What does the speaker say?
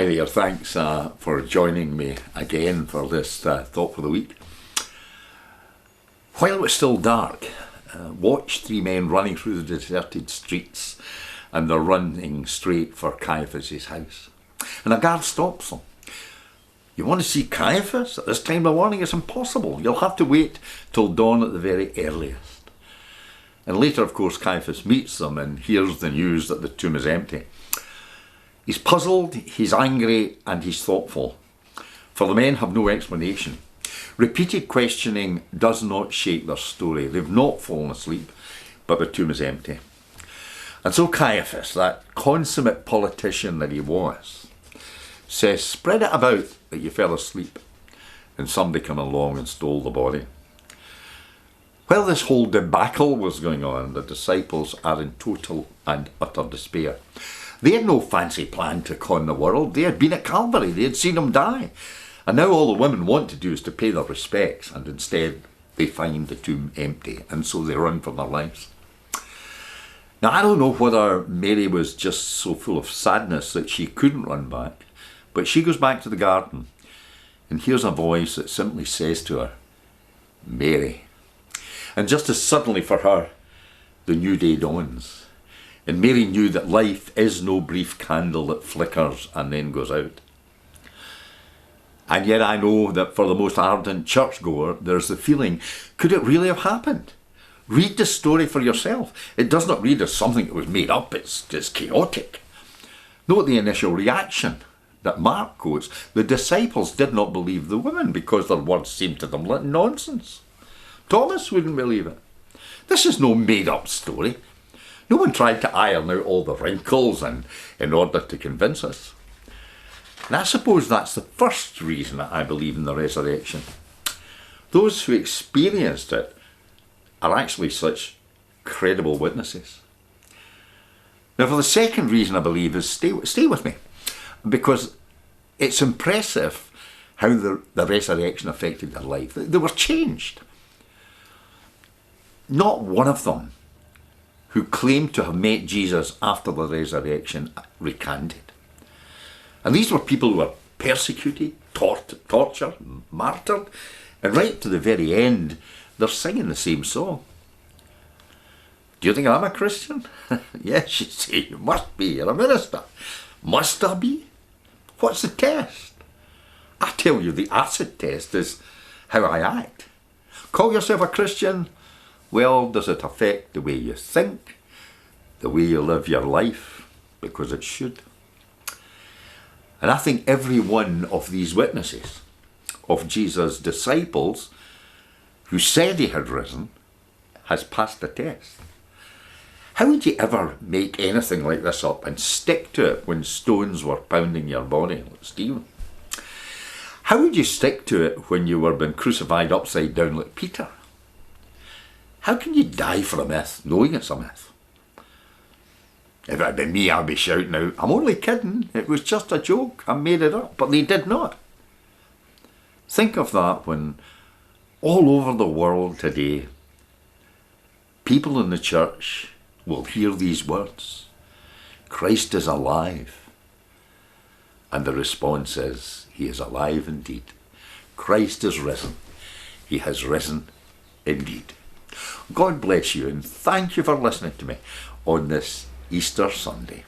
Hi there, thanks for joining me again for this Thought for the Week. While it was still dark, watch three men running through the deserted streets, and they're running straight for Caiaphas' house. And a guard stops them. You want to see Caiaphas at this time of morning? It's impossible. You'll have to wait till dawn at the very earliest. And later, of course, Caiaphas meets them and hears the news that the tomb is empty. He's puzzled, he's angry, and he's thoughtful, for the men have no explanation. Repeated questioning does not shake their story. They've not fallen asleep, but the tomb is empty. And so Caiaphas, that consummate politician that he was, says, spread it about that you fell asleep, and somebody came along and stole the body. While this whole debacle was going on, the disciples are in total and utter despair. They had no fancy plan to con the world. They had been at Calvary. They had seen him die. And now all the women want to do is to pay their respects, and instead they find the tomb empty, and so they run for their lives. Now, I don't know whether Mary was just so full of sadness that she couldn't run back, but she goes back to the garden and hears a voice that simply says to her, Mary. And just as suddenly for her, the new day dawns. And Mary knew that life is no brief candle that flickers and then goes out. And yet I know that for the most ardent churchgoer, there's the feeling, could it really have happened? Read the story for yourself. It does not read as something that was made up, it's chaotic. Note the initial reaction that Mark quotes. The disciples did not believe the women because their words seemed to them like nonsense. Thomas wouldn't believe it. This is no made up story. No one tried to iron out all the wrinkles in order to convince us. And I suppose that's the first reason that I believe in the resurrection. Those who experienced it are actually such credible witnesses. Now, for the second reason I believe is stay with me, because it's impressive how the resurrection affected their life. They were changed. Not one of them who claimed to have met Jesus after the resurrection recanted. And these were people who were persecuted, tortured, martyred, and right to the very end, they're singing the same song. Do you think I'm a Christian? Yes, you say, you must be. You're a minister. Must I be? What's the test? I tell you, the acid test is how I act. Call yourself a Christian? Well, does it affect the way you think, the way you live your life? Because it should. And I think every one of these witnesses of Jesus' disciples who said he had risen has passed the test. How would you ever make anything like this up and stick to it when stones were pounding your body, like Stephen? How would you stick to it when you were being crucified upside down like Peter? How can you die for a myth, knowing it's a myth? If it had been me, I'd be shouting out, I'm only kidding, it was just a joke, I made it up. But they did not. Think of that when all over the world today, people in the church will hear these words, Christ is alive. And the response is, he is alive indeed. Christ is risen. He has risen indeed. God bless you, and thank you for listening to me on this Easter Sunday.